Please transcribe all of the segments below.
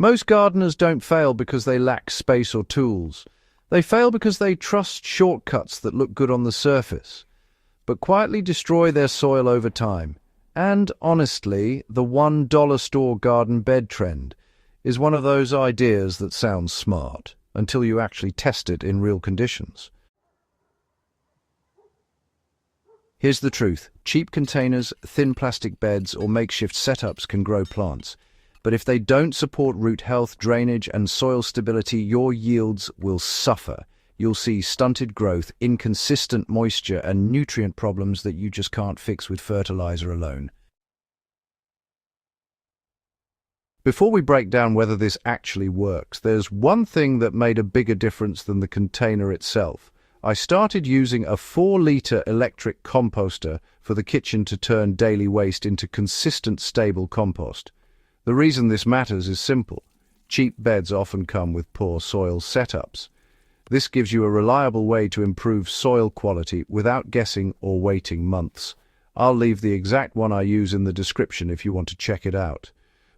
Most gardeners don't fail because they lack space or tools. They fail because they trust shortcuts that look good on the surface, but quietly destroy their soil over time. And honestly, the $1 store garden bed trend is one of those ideas that sounds smart until you actually test it in real conditions. Here's the truth. Cheap containers, thin plastic beds, or makeshift setups can grow plants. But if they don't support root health, drainage, and soil stability, your yields will suffer. You'll see stunted growth, inconsistent moisture, and nutrient problems that you just can't fix with fertilizer alone. Before we break down whether this actually works, there's one thing that made a bigger difference than the container itself. I started using a 4-liter electric composter for the kitchen to turn daily waste into consistent, stable compost. The reason this matters is simple. Cheap beds often come with poor soil setups. This gives you a reliable way to improve soil quality without guessing or waiting months. I'll leave the exact one I use in the description if you want to check it out.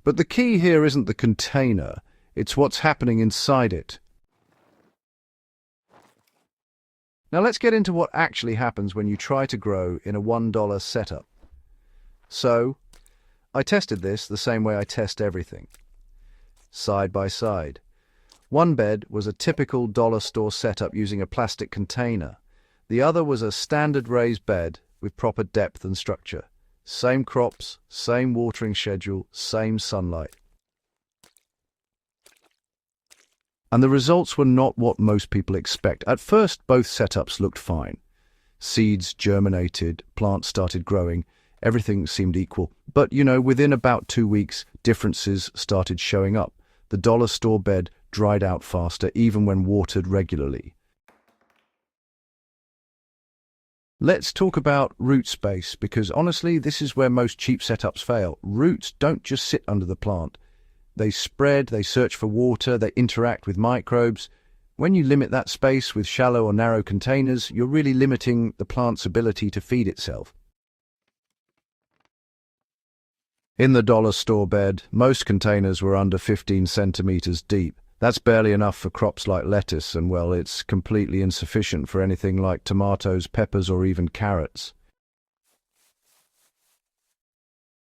But the key here isn't the container, it's what's happening inside it. Now let's get into what actually happens when you try to grow in a $1 setup. So, I tested this the same way I test everything. Side by side. One bed was a typical dollar store setup using a plastic container. The other was a standard raised bed with proper depth and structure. Same crops, same watering schedule, same sunlight. And the results were not what most people expect. At first, both setups looked fine. Seeds germinated, plants started growing, everything seemed equal. But, within about 2 weeks, differences started showing up. The dollar store bed dried out faster, even when watered regularly. Let's talk about root space, because honestly, this is where most cheap setups fail. Roots don't just sit under the plant. They spread, they search for water, they interact with microbes. When you limit that space with shallow or narrow containers, you're really limiting the plant's ability to feed itself. In the dollar store bed, most containers were under 15 centimeters deep. That's barely enough for crops like lettuce, and well, it's completely insufficient for anything like tomatoes, peppers, or even carrots.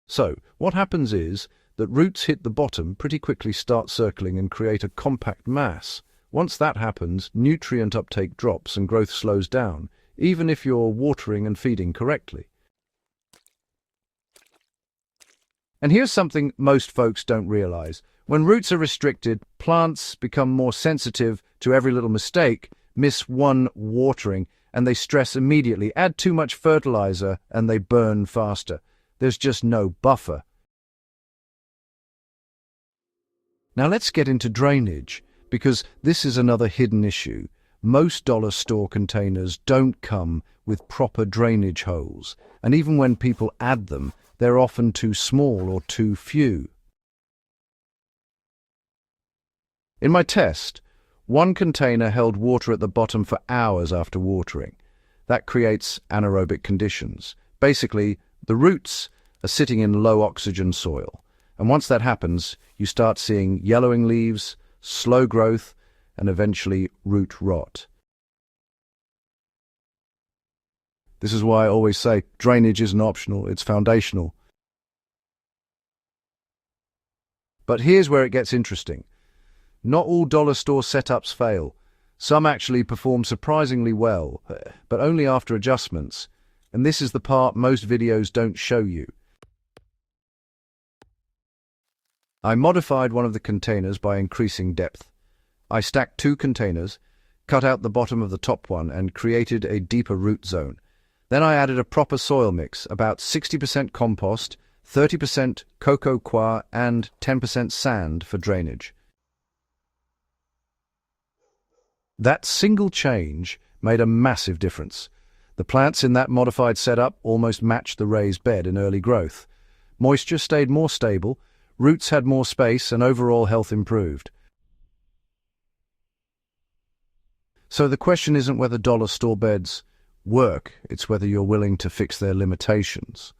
So, what happens is that roots hit the bottom, pretty quickly start circling and create a compact mass. Once that happens, nutrient uptake drops and growth slows down, even if you're watering and feeding correctly. And here's something most folks don't realize. When roots are restricted, plants become more sensitive to every little mistake, miss one watering, and they stress immediately. Add too much fertilizer, and they burn faster. There's just no buffer. Now let's get into drainage, because this is another hidden issue. Most dollar store containers don't come with proper drainage holes, and even when people add them, they're often too small or too few. In my test, one container held water at the bottom for hours after watering. That creates anaerobic conditions. Basically, the roots are sitting in low oxygen soil. And once that happens, you start seeing yellowing leaves, slow growth, and eventually root rot. This is why I always say drainage isn't optional, it's foundational. But here's where it gets interesting. Not all dollar store setups fail. Some actually perform surprisingly well, but only after adjustments. And this is the part most videos don't show you. I modified one of the containers by increasing depth. I stacked 2 containers, cut out the bottom of the top one, and created a deeper root zone. Then I added a proper soil mix, about 60% compost, 30% coco coir, and 10% sand for drainage. That single change made a massive difference. The plants in that modified setup almost matched the raised bed in early growth. Moisture stayed more stable, roots had more space, and overall health improved. So the question isn't whether dollar store beds work, it's whether you're willing to fix their limitations.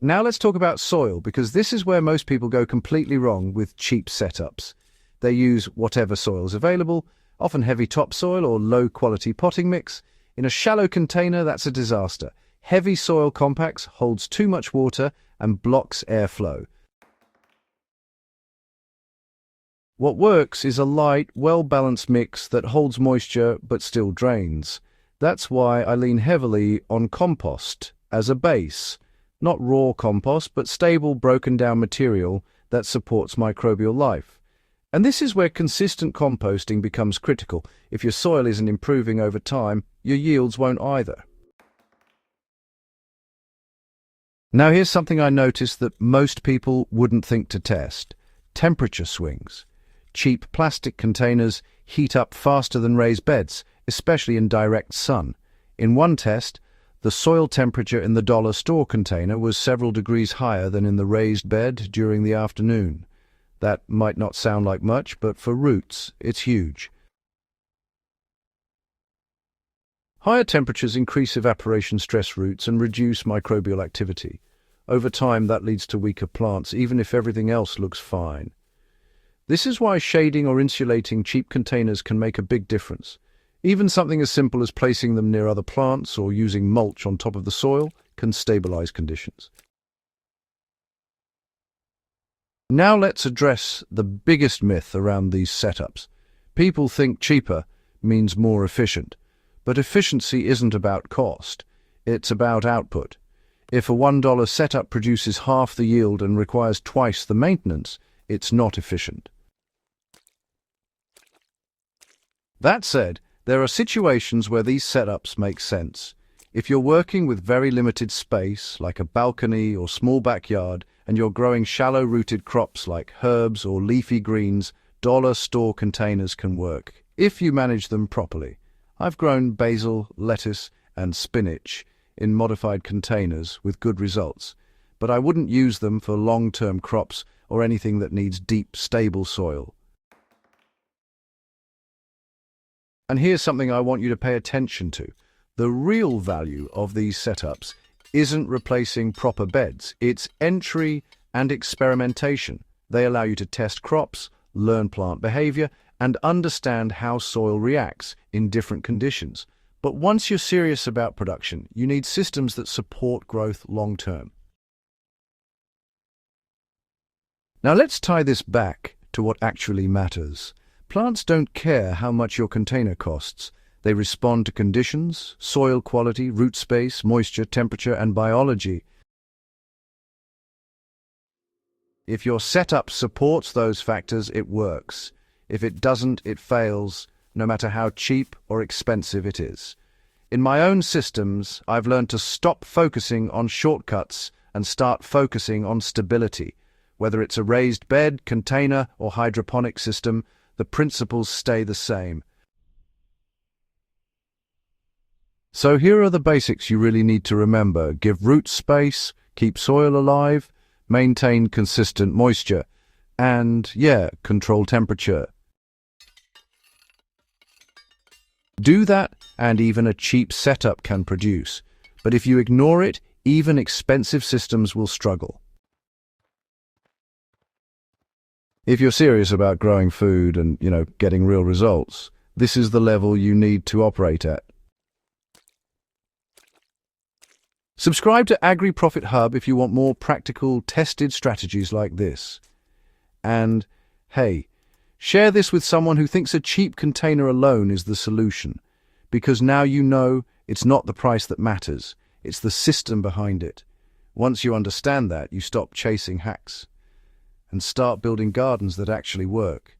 Now let's talk about soil, because this is where most people go completely wrong with cheap setups. They use whatever soil is available, often heavy topsoil or low-quality potting mix. In a shallow container, that's a disaster. Heavy soil compacts holds too much water and blocks airflow. What works is a light, well-balanced mix that holds moisture but still drains. That's why I lean heavily on compost as a base. Not raw compost, but stable, broken-down material that supports microbial life. And this is where consistent composting becomes critical. If your soil isn't improving over time, your yields won't either. Now here's something I noticed that most people wouldn't think to test. Temperature swings. Cheap plastic containers heat up faster than raised beds, especially in direct sun. In one test, the soil temperature in the dollar store container was several degrees higher than in the raised bed during the afternoon. That might not sound like much, but for roots, it's huge. Higher temperatures increase evaporation stress roots and reduce microbial activity. Over time, that leads to weaker plants, even if everything else looks fine. This is why shading or insulating cheap containers can make a big difference. Even something as simple as placing them near other plants or using mulch on top of the soil can stabilize conditions. Now let's address the biggest myth around these setups. People think cheaper means more efficient, but efficiency isn't about cost, it's about output. If a $1 setup produces half the yield and requires twice the maintenance, it's not efficient. That said, there are situations where these setups make sense. If you're working with very limited space, like a balcony or small backyard, and you're growing shallow-rooted crops like herbs or leafy greens, dollar store containers can work, if you manage them properly. I've grown basil, lettuce, and spinach in modified containers with good results, but I wouldn't use them for long-term crops or anything that needs deep, stable soil. And here's something I want you to pay attention to. The real value of these setups isn't replacing proper beds. It's entry and experimentation. They allow you to test crops, learn plant behavior, and understand how soil reacts in different conditions. But once you're serious about production, you need systems that support growth long-term. Now let's tie this back to what actually matters. Plants don't care how much your container costs. They respond to conditions, soil quality, root space, moisture, temperature, and biology. If your setup supports those factors, it works. If it doesn't, it fails, no matter how cheap or expensive it is. In my own systems, I've learned to stop focusing on shortcuts and start focusing on stability. Whether it's a raised bed, container, or hydroponic system, the principles stay the same. So here are the basics you really need to remember. Give root space, keep soil alive, maintain consistent moisture, and, control temperature. Do that, and even a cheap setup can produce. But if you ignore it, even expensive systems will struggle. If you're serious about growing food and, getting real results, this is the level you need to operate at. Subscribe to Agri-Profit Hub if you want more practical, tested strategies like this. And, hey, share this with someone who thinks a cheap container alone is the solution, because now you know it's not the price that matters, it's the system behind it. Once you understand that, you stop chasing hacks and start building gardens that actually work.